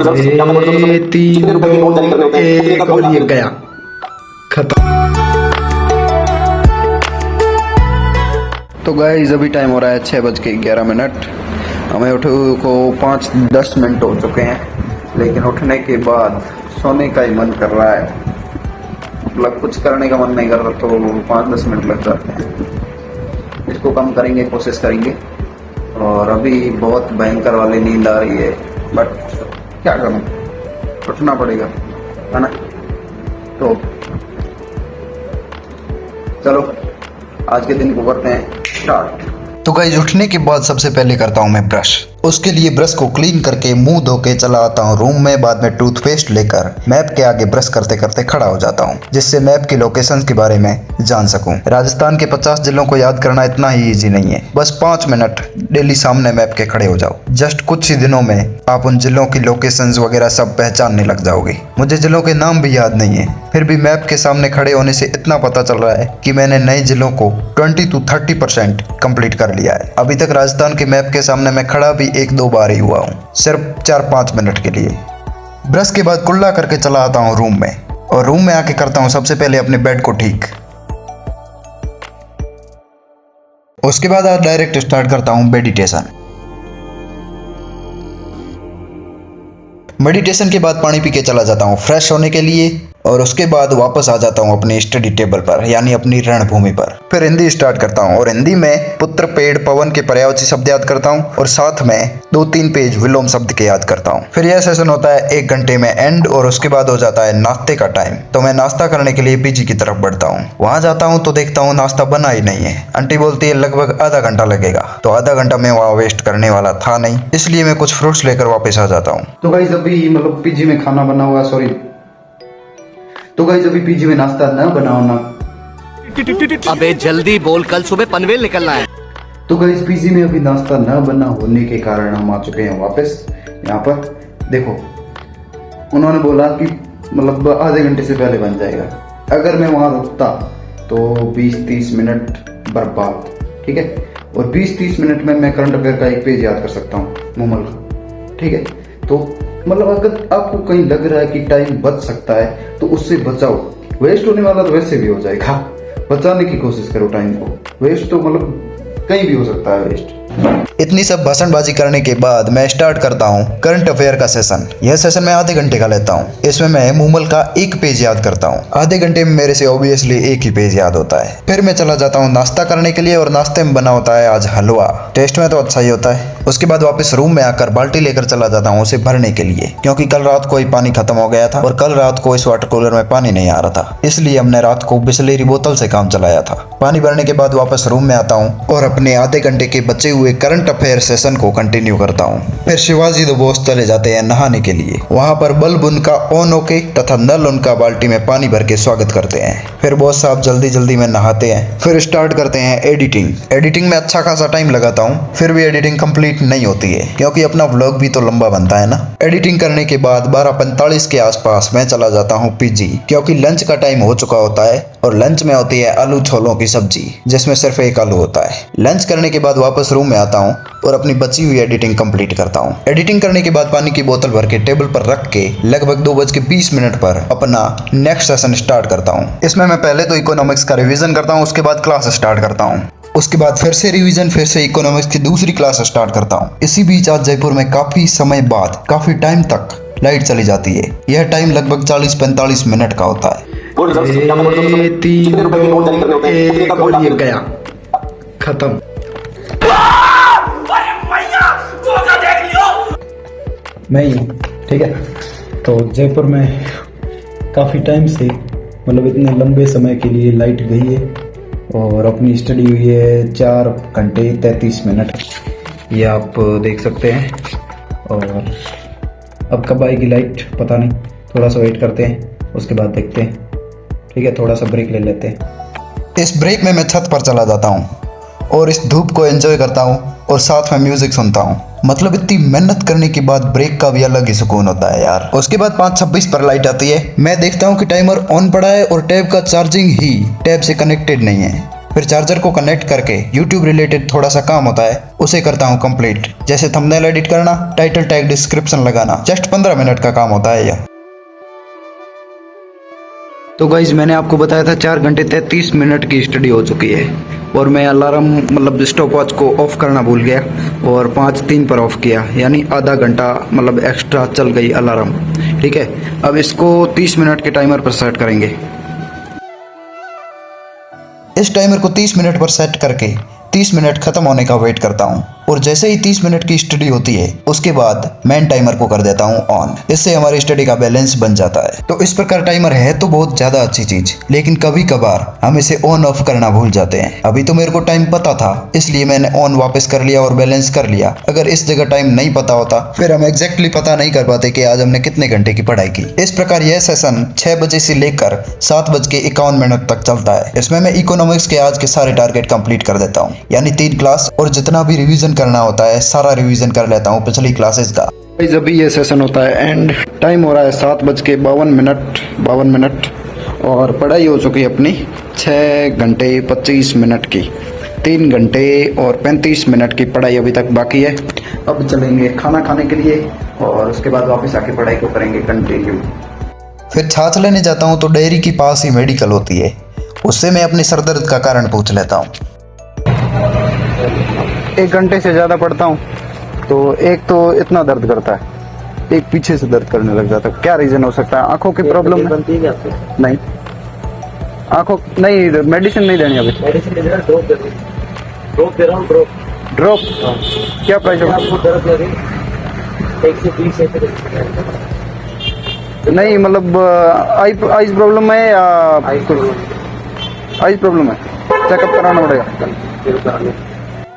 3 2 1 और ये गया खत्म। तो गाइस अभी टाइम हो रहा है 6:11। हमें उठे को 5-10 मिनट हो चुके हैं, लेकिन उठने के बाद सोने का ही मन कर रहा है। मतलब कुछ करने का मन नहीं कर रहा, तो 5-10 मिनट लग जाते हैं। इसको कम करेंगे, कोशिश करेंगे। और अभी बहुत भयंकर वाली नींद आ रही है, बट क्या करूं, उठना पड़ेगा, है ना। तो चलो आज के दिन को करते हैं स्टार्ट। तो गाइस उठने के बाद सबसे पहले करता हूँ मैं ब्रश। उसके लिए ब्रश को क्लीन करके मुंह धो के चला आता हूँ रूम में। बाद में टूथपेस्ट लेकर मैप के आगे ब्रश करते करते खड़ा हो जाता हूँ, जिससे मैप की लोकेशंस के बारे में जान सकूं। राजस्थान के 50 जिलों को याद करना इतना ही इजी नहीं है। बस 5 मिनट डेली सामने मैप के खड़े हो जाओ। जस्ट कुछ ही दिनों में आप उन जिलों की लोकेशंस वगैरह सब पहचानने लग जाओगे। मुझे जिलों के नाम भी याद नहीं है, फिर भी मैप के सामने खड़े होने से इतना पता चल रहा है कि मैंने नए जिलों को 20 to 30% कंप्लीट कर लिया है। अभी तक राजस्थान के मैप के सामने मैं खड़ा भी 1-2 बार ही हुआ हूँ, सिर्फ 4-5 मिनट के लिए। ब्रश के बाद कुल्ला करके चला आता हूँ रूम में, और रूम में आके करता हूँ सबसे पहले अपने बेड को ठीक। उसके बाद आज डायरेक्ट स्टार्ट करता हूँ मेडिटेशन। मेडिटेशन के बाद पानी पी के चला जाता हूँ फ्रेश होने के लिए, और उसके बाद वापस आ जाता हूँ अपने स्टडी टेबल पर, यानी अपनी रणभूमि पर। फिर हिंदी स्टार्ट करता हूँ, और हिंदी में पुत्र, पेड़, पवन के पर्यायवाची शब्द याद करता हूँ, और साथ में 2-3 पेज विलोम शब्द के याद करता हूँ। फिर यह सेशन होता है 1 घंटे में एंड, और उसके बाद हो जाता है नाश्ते का टाइम। तो मैं नाश्ता करने के लिए पीजी की तरफ बढ़ता हूँ। वहाँ जाता हूँ तो देखता हूँ नाश्ता बना ही नहीं है। आंटी बोलती है लगभग आधा घंटा लगेगा, तो आधा घंटा मैं वहाँ वेस्ट करने वाला था नहीं, इसलिए मैं कुछ फ्रूट्स लेकर वापस आ जाता हूँ। तो गाइस अभी मतलब पीजी में खाना बना हुआ, सॉरी, तो गाइस अभी पीजी में नाश्ता ना बनाओ ना। अबे जल्दी बोल, कल सुबह पनवेल निकलना है। तो गाइस पीजी में अभी नाश्ता ना बना होने के कारण हम आ चुके हैं वापस यहाँ पर। देखो उन्होंने बोला कि मतलब आधे घंटे से पहले बन जाएगा। अगर मैं वहां रुकता तो 20-30 मिनट बर्बाद, ठीक है। और 20-30 मिनट में मैं करंट अफेयर का एक पेज याद कर सकता हूँ मूमल का, ठीक है। तो मतलब अगर आपको कहीं लग रहा है कि टाइम बच सकता है तो उससे बचाओ। वेस्ट होने वाला तो वैसे भी हो जाएगा, बचाने की कोशिश करो टाइम को। वेस्ट तो मतलब कहीं भी हो सकता है वेस्ट। इतनी सब भाषणबाजी करने के बाद मैं स्टार्ट करता हूँ करंट अफेयर का सेशन। यह सेशन मैं आधे घंटे का लेता हूँ। इसमें मैं मूमल का एक पेज याद करता हूँ। आधे घंटे में मेरे से ऑब्वियसली एक ही पेज याद होता है। फिर मैं चला जाता हूँ नाश्ता करने के लिए, और नाश्ते में बना होता है आज हलवा। टेस्ट में तो अच्छा ही होता है। उसके बाद वापस रूम में आकर बाल्टी लेकर चला जाता हूँ उसे भरने के लिए, क्योंकि कल रात को ही पानी खत्म हो गया था, और कल रात को इस वाटर कूलर में पानी नहीं आ रहा था, इसलिए हमने रात को बिस्लेरी बोतल से काम चलाया था। पानी भरने के बाद वापस रूम में आता हूँ और अपने आधे घंटे के बचे हुए करंट अफेयर सेशन को कंटिन्यू करता हूँ। फिर शिवाजी द बॉस चले जाते हैं नहाने के लिए। वहाँ पर बल्ब उनका ऑन होके तथा नल उनका बाल्टी में पानी भर के स्वागत करते हैं। फिर बॉस साहब जल्दी जल्दी में नहाते हैं। फिर स्टार्ट करते हैं एडिटिंग। एडिटिंग में अच्छा खासा टाइम लगाता हूँ, फिर भी एडिटिंग कंप्लीट नहीं होती है, क्योंकि अपना व्लॉग भी तो लंबा बनता है ना। एडिटिंग करने के बाद 12:45 के आसपास मैं चला जाता हूँ पीजी, क्योंकि लंच का टाइम हो चुका होता है, और लंच में होती है आलू छोलों की सब्जी, जिसमें सिर्फ एक आलू होता है। लंच करने के बाद वापस रूम में आता हूँ और अपनी बची हुई एडिटिंग कंप्लीट करता हूँ। एडिटिंग करने के बाद पानी की बोतल भर के टेबल पर रख के लगभग 2:20 पर अपना नेक्स्ट सेशन स्टार्ट करता हूँ। इसमें मैं पहले तो इकोनॉमिक्स का रिवीजन करता हूँ, उसके बाद क्लास स्टार्ट करता हूँ। उसके बाद फिर से रिवीजन, फिर से इकोनॉमिक्स की दूसरी क्लास स्टार्ट करता हूँ। इसी बीच आज जयपुर में काफी समय बाद काफी टाइम तक लाइट चली जाती है। यह टाइम लगभग 40-45 मिनट का होता है। 3 2 1 और ये गया खत्म। मैं ही हूँ, ठीक है। तो जयपुर में काफ़ी टाइम से मतलब इतने लंबे समय के लिए लाइट गई है, और अपनी स्टडी हुई है 4 घंटे 33 मिनट, ये आप देख सकते हैं। और अब कब आएगी लाइट पता नहीं, थोड़ा सा वेट करते हैं, उसके बाद देखते हैं, ठीक है। थोड़ा सा ब्रेक ले लेते हैं। इस ब्रेक में मैं छत पर चला जाता हूँ और इस धूप को एंजॉय करता हूँ, और साथ में म्यूजिक सुनता हूँ। मतलब इतनी मेहनत करने के बाद ब्रेक का भी अलग ही सुकून होता है यार। उसके बाद 5:26 पर लाइट आती है। मैं देखता हूँ कि टाइमर ऑन पड़ा है और टैब का चार्जिंग ही टैब से कनेक्टेड नहीं है। फिर चार्जर को कनेक्ट करके YouTube रिलेटेड थोड़ा सा काम होता है उसे करता हूँ कंप्लीट, जैसे थंबनेल एडिट करना, टाइटल टैग डिस्क्रिप्शन लगाना। जस्ट 15 मिनट का काम होता है यह। तो गाइज मैंने आपको बताया था 4 घंटे 33 मिनट की स्टडी हो चुकी है और मैं अलार्म मतलब स्टॉप वॉच को ऑफ करना भूल गया और 5:03 पर ऑफ किया, यानी आधा घंटा मतलब एक्स्ट्रा चल गई अलार्म। ठीक है, अब इसको 30 मिनट के टाइमर पर सेट करेंगे। इस टाइमर को 30 मिनट पर सेट करके 30 मिनट खत्म होने का वेट करता हूँ और जैसे ही 30 मिनट की स्टडी होती है उसके बाद मेन टाइमर को कर देता हूँ ऑन। इससे हमारी स्टडी का बैलेंस बन जाता है। तो इस प्रकार टाइमर है तो बहुत ज्यादा अच्छी चीज, लेकिन कभी कभार हम इसे ऑन ऑफ करना भूल जाते हैं। अभी तो मेरे को टाइम पता था इसलिए मैंने ऑन वापस कर लिया और बैलेंस कर लिया। अगर इस जगह टाइम नहीं पता होता फिर हम एग्जैक्टली पता नहीं कर पाते कि आज हमने कितने घंटे की पढ़ाई की। इस प्रकार यह सेशन 6 बजे से लेकर 7:51 तक चलता है। इसमें मैं इकोनॉमिक्स के आज के सारे टारगेट कंप्लीट कर देता हूँ, यानी 3 क्लास और जितना भी रिवीजन करना होता है सारा रिवीजन कर लेता हूँ पिछली क्लासेस का। अभी ये सेशन होता है एंड टाइम हो रहा है 7:52 मिनट और पढ़ाई हो चुकी है अपनी 6 घंटे 25 मिनट की। 3 घंटे और 35 मिनट की पढ़ाई अभी तक बाकी है। अब चलेंगे खाना खाने के लिए और उसके बाद वापस आके पढ़ाई को करेंगे कंटिन्यू। फिर छाछ लेने जाता हूँ तो डेयरी के पास ही मेडिकल होती है, उससे मैं अपने सर दर्द का कारण पूछ लेता हूँ। 1 घंटे से ज़्यादा पढ़ता हूँ तो एक तो इतना दर्द करता है, एक पीछे से दर्द करने लग जाता है। क्या रीज़न हो सकता है? आंखों की प्रॉब्लम बनती है क्या आपको? नहीं, आंखों नहीं, मेडिसिन नहीं देनी अभी। मेडिसिन दे रहा, ड्रॉप दे रहा हूँ, ड्रॉप क्या प्राइस होगा? आपको दर्द लगे 120 नहीं मतलब आईज प्रॉब्लम है या आईज प्रॉब्लम है, चेकअप कराना पड़ेगा।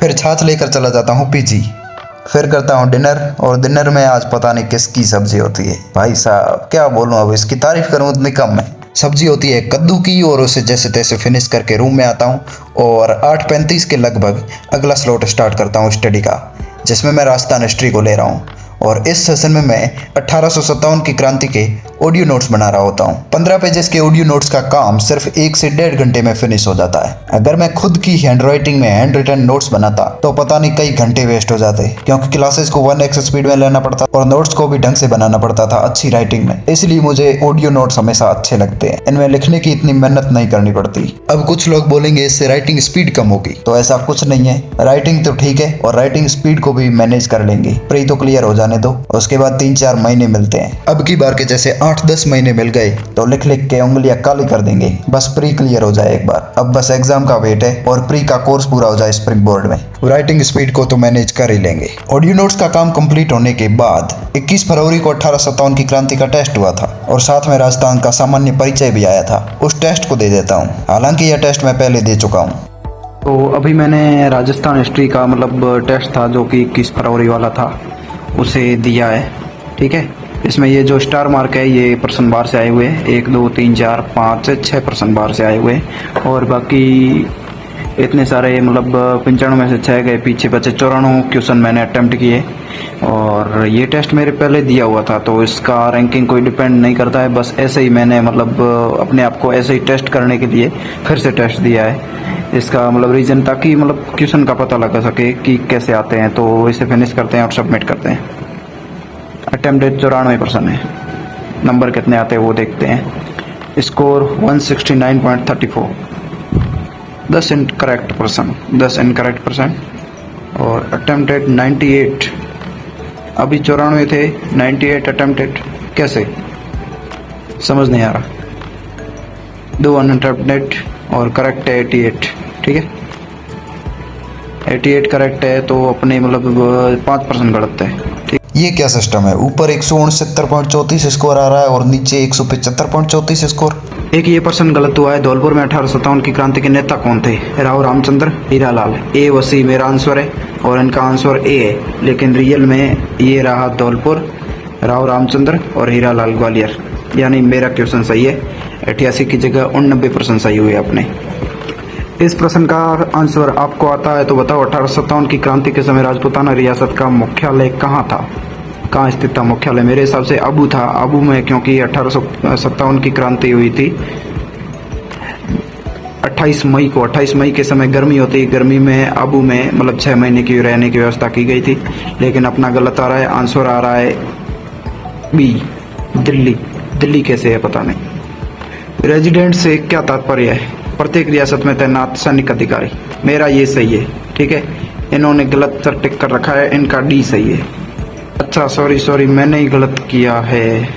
फिर छाछ लेकर चला जाता हूँ पीजी। फिर करता हूँ डिनर और डिनर में आज पता नहीं किसकी सब्जी होती है। भाई साहब क्या बोलूँ, अब इसकी तारीफ करूँ उतनी कम है। सब्जी होती है कद्दू की और उसे जैसे तैसे फिनिश करके रूम में आता हूँ और 8:35 के लगभग अगला स्लॉट स्टार्ट करता हूँ स्टडी का, जिसमें मैं राजस्थान हिस्ट्री को ले रहा हूँ। और इस सेशन में मैं 1857 की क्रांति के ऑडियो नोट्स बना रहा होता हूँ। 15 पेजेस के ऑडियो नोट्स का काम सिर्फ 1 से 1.5 घंटे में फिनिश हो जाता है। अगर मैं खुद की हैंड राइटिंग में हैंड रिटन नोट्स बनाता तो पता नहीं कई घंटे वेस्ट हो जाते, क्योंकि क्लासेस को 1x स्पीड में लेना पड़ता और नोट्स को भी ढंग से बनाना पड़ता था अच्छी राइटिंग में। इसलिए मुझे ऑडियो नोट्स हमेशा अच्छे लगते हैं, इनमें लिखने की इतनी मेहनत नहीं करनी पड़ती। अब कुछ लोग बोलेंगे इससे राइटिंग स्पीड कम होगी, तो ऐसा कुछ नहीं है। राइटिंग तो ठीक है और राइटिंग स्पीड को भी मैनेज कर लेंगे। प्री तो क्लियर हो जाने दो, उसके बाद 3-4 महीने मिलते हैं। अब की बार के जैसे 8-10 महीने मिल गए तो लिख लिख के उंगलियां काली कर देंगे। बस प्री क्लियर हो जाए एक बार। अब बस एग्जाम का वेट है और प्री का कोर्स पूरा हो जाए स्प्रिंग बोर्ड में। राइटिंग स्पीड को तो मैनेज कर ही लेंगे। ऑडियो नोट्स का काम कंप्लीट होने के बाद 21 फरवरी को 1857 की क्रांति का टेस्ट हुआ था और साथ में राजस्थान का सामान्य परिचय भी आया था। उस टेस्ट को दे देता हूँ, हालांकि यह टेस्ट मैं पहले दे चुका हूँ। तो अभी मैंने राजस्थान हिस्ट्री का मतलब टेस्ट था जो कि 21 फरवरी वाला था, उसे दिया है। ठीक है, इसमें ये जो स्टार मार्क है ये प्रश्न बार से आए हुए हैं, 1 2 3 4 5 6 प्रश्न बार से आए हुए हैं और बाकी इतने सारे मतलब 95 में से 6 गए, पीछे बचे 94 क्वेश्चन मैंने अटेम्प्ट किए। और ये टेस्ट मेरे पहले दिया हुआ था तो इसका रैंकिंग कोई डिपेंड नहीं करता है, बस ऐसे ही मैंने मतलब अपने आप को ऐसे ही टेस्ट करने के लिए फिर से टेस्ट दिया है। इसका मतलब रीज़न ताकि मतलब क्वेश्चन का पता लगा सके कि कैसे आते हैं। तो इसे फिनिश करते हैं और सबमिट करते हैं। अटेम्प्ट 94% है, नंबर कितने आते हैं वो देखते हैं। स्कोर 169.34, 10 इनकरेक्ट पर्सन और अटेम्प्टेड 98। अभी 94 थे, 98 अटेम्प्टेड, कैसे समझ नहीं आ रहा। 2 अनअटेम्प्टेड और करेक्ट है 88। ठीक है, 88 करेक्ट है तो अपने मतलब 5% गलत है। ये क्या सिस्टम है? ऊपर 169.34 स्कोर आ रहा है और नीचे 175.34 स्कोर। एक ये पर्सन गलत हुआ है। धौलपुर में 1857 की क्रांति के नेता कौन थे? राव रामचंद्र, हीरालाल। ए वसी मेरा आंसर है और इनका आंसर ए है, लेकिन रियल में ये रहा धौलपुर, राव रामचंद्र और हीरालाल ग्वालियर, यानी मेरा क्वेश्चन सही है। 88 की जगह 89% सही हुए अपने। इस प्रश्न का आंसर आपको आता है तो बताओ, 1857 की क्रांति के समय राजपूताना रियासत का मुख्यालय कहाँ था? कहाँ स्थित था मुख्यालय? मेरे हिसाब से अबू था, अबू में, क्योंकि 1857 की क्रांति हुई थी। 28 मई को, 28 मई के समय गर्मी होती है, गर्मी में आबू में मतलब 6 महीने की रहने की व्यवस्था की गई थी, लेकिन अपना गलत आ रहा है, आंसर आ रहा है बी, दिल्ली। दिल्ली कैसे है पता नहीं। रेजिडेंट से क्या तात्पर्य है? प्रत्येक रियासत में तैनात सैनिक अधिकारी। मेरा ये सही है, ठीक है। इन्होंने गलत सर टिक कर रखा है, इनका डी सही है। अच्छा सॉरी मैंने ही गलत किया है,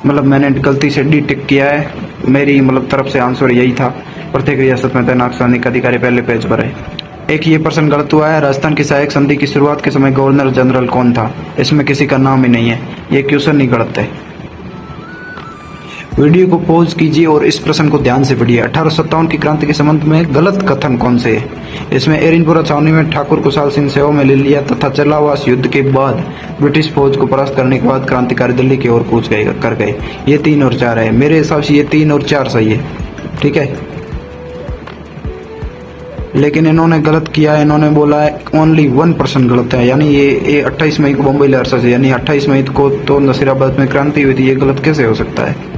मतलब मैंने गलती से डी टिक किया है। मेरी मतलब तरफ से आंसर यही था, प्रत्येक रियासत में तैनात सैनिक अधिकारी पहले पेज पर है। एक ये प्रश्न गलत हुआ है, राजस्थान की सहायक संधि की शुरुआत के समय गवर्नर जनरल कौन था? इसमें किसी का नाम ही नहीं है, ये क्वेश्चन ही गलत है। वीडियो को पॉज कीजिए और इस प्रश्न को ध्यान से पढ़िए। 1857 की क्रांति के संबंध में गलत कथन कौन से है? इसमें एरिनपुरा छावनी में ठाकुर कुशाल सिंह सेवा में ले लिया तथा चलावास युद्ध के बाद ब्रिटिश फौज को परास्त करने के बाद क्रांतिकारी दिल्ली की ओर कूच कर गए। ये 3 और 4 है, मेरे हिसाब से ये 3 और 4 सही है, ठीक है। लेकिन इन्होंने गलत किया है, इन्होंने बोला है ओनली 1% गलत है, यानी ये 28 मई को बम्बई लहर से, यानी 28 मई को तो नसीराबाद में क्रांति हुई थी, ये गलत कैसे हो सकता है?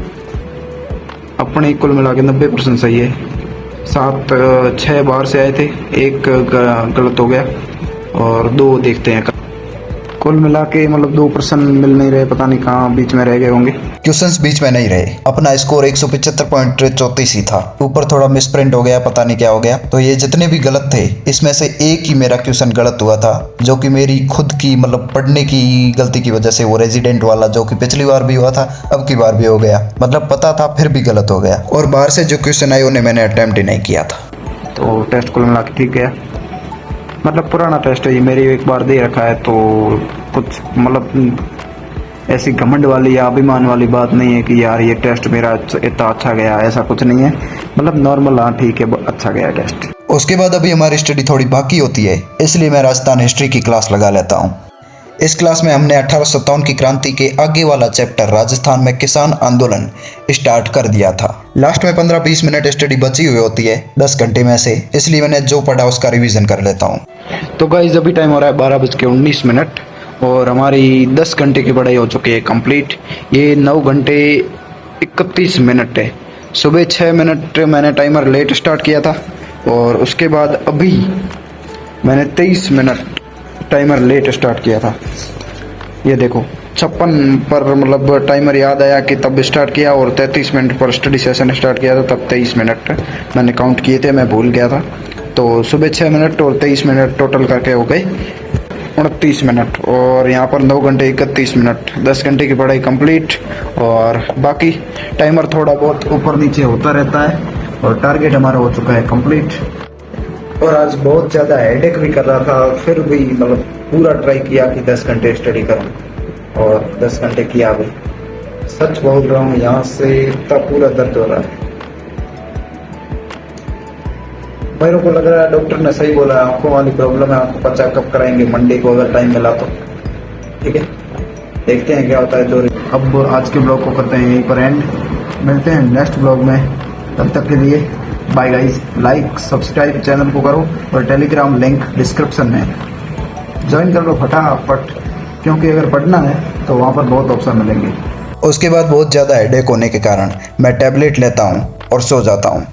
अपने कुल मिला के 90% सही है। 6 बाहर से आए थे, 1 गलत हो गया और 2 देखते हैं। कुल मिला के मतलब 2% मिल नहीं रहे, पता नहीं कहाँ बीच में रह गए होंगे। क्वेश्चंस बीच में नहीं रहे। अपना स्कोर 175.34 ही था, ऊपर थोड़ा मिसप्रिंट हो गया, पता नहीं क्या हो गया। तो ये जितने भी गलत थे, इसमें से एक ही मेरा क्वेश्चन गलत हुआ था, जो कि मेरी खुद की मतलब पढ़ने की गलती की वजह से, वो रेजिडेंट वाला, जो कि पिछली बार भी हुआ था, अब की बार भी हो गया। मतलब पता था फिर भी गलत हो गया। और बाहर से जो क्वेश्चन आए उन्हें मैंने अटेम्प्ट ही नहीं किया था। तो टेस्ट कुल मिला के ठीक गया, मतलब पुराना टेस्ट है ये, मेरी एक बार दे रखा है, तो कुछ मतलब ऐसी घमंड वाली या अभिमान वाली बात नहीं है कि यार ये टेस्ट मेरा इतना अच्छा गया, ऐसा कुछ नहीं है। मतलब नॉर्मल, हाँ ठीक है, अच्छा गया टेस्ट। उसके बाद अभी हमारी स्टडी थोड़ी बाकी होती है, इसलिए मैं राजस्थान हिस्ट्री की क्लास लगा लेता हूँ। इस क्लास में हमने 1857 की क्रांति के आगे वाला चैप्टर राजस्थान में किसान आंदोलन स्टार्ट कर दिया था। लास्ट में 15-20 मिनट स्टडी बची हुई होती है 10 घंटे में से, इसलिए मैंने जो पढ़ा उसका रिवीजन कर लेता हूँ। तो गाइस अभी टाइम हो रहा है 12:19 और हमारी 10 घंटे की पढ़ाई हो चुकी है कंप्लीट। ये 9 घंटे 31 मिनट है। सुबह 6 मिनट मैंने टाइमर लेट स्टार्ट किया था और उसके बाद अभी मैंने 23 मिनट टाइमर लेट स्टार्ट किया था। ये देखो 56 पर मतलब टाइमर याद आया कि तब स्टार्ट किया, और 33 मिनट पर स्टडी सेशन स्टार्ट किया था, तब 23 मिनट मैंने काउंट किए थे, मैं भूल गया था। तो सुबह 6 मिनट और 23 मिनट टोटल करके हो गए 29 मिनट, और यहाँ पर 9 घंटे 31 मिनट, 10 घंटे की पढ़ाई कंप्लीट। और बाकी टाइमर थोड़ा बहुत ऊपर नीचे होता रहता है, और टारगेट हमारा हो चुका है कंप्लीट। और आज बहुत ज़्यादा हेडेक भी कर रहा था, फिर भी मतलब पूरा ट्राई किया कि 10 घंटे स्टडी करूं, और 10 घंटे किया भी। सच बोल रहा हूँ, यहाँ से इतना पूरा दर्द हो रहा है। मेरे को लग रहा है डॉक्टर ने सही बोला, आंखों वाली प्रॉब्लम है, आपको चेकअप कराएंगे मंडे को अगर टाइम मिला तो, ठीक है। देखते हैं क्या होता है। जो अब आज के ब्लॉग को करते हैं यहीं पर एंड, मिलते हैं नेक्स्ट ब्लॉग में। तब तक के लिए bye guys. Like subscribe channel को करो, और टेलीग्राम लिंक डिस्क्रिप्शन में ज्वाइन कर लो फटाफट, क्योंकि अगर पढ़ना है तो वहाँ पर बहुत ऑप्शन मिलेंगे। उसके बाद बहुत ज़्यादा हेडेक होने के कारण मैं टैबलेट लेता हूँ और सो जाता हूँ।